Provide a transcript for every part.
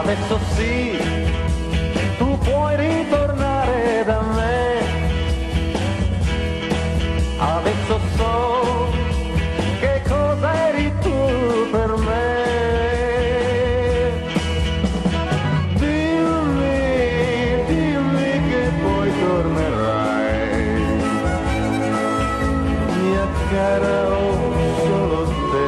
Adesso sì, tu puoi ritornare da me. Adesso so che cosa eri tu per me. Dimmi, dimmi che poi tornerai, mia cara, ho solo te.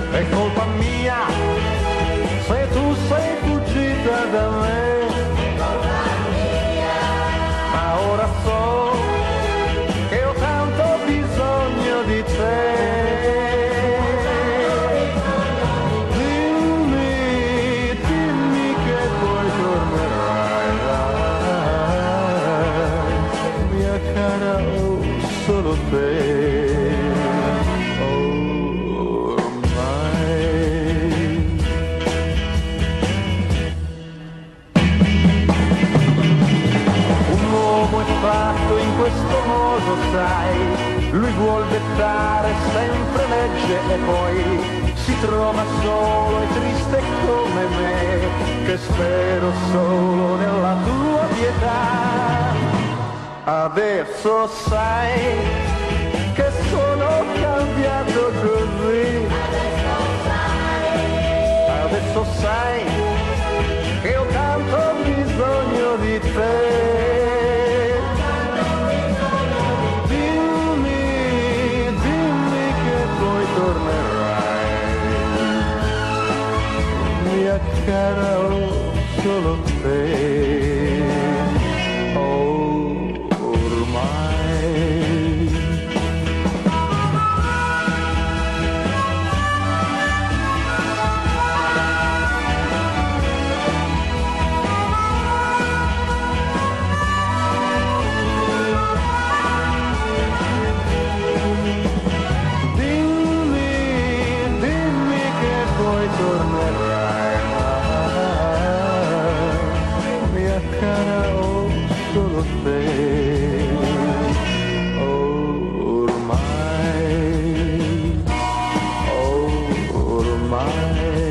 È colpa mia se tu sei fuggita da me, ma ora so che ho tanto bisogno di te. Dimmi, dimmi che poi tornerai, mia cara, ho solo te. Fatto in questo modo, sai, lui vuol dettare sempre legge e poi si trova solo e triste come me, che spero solo nella tua pietà. Adesso sai che sono cambiato così, adesso sai che ho tanto bisogno di te. Cara, ho solo te, ormai. Dimmi, dimmi che poi tornerai, cara, ho solo te, ormai, ormai.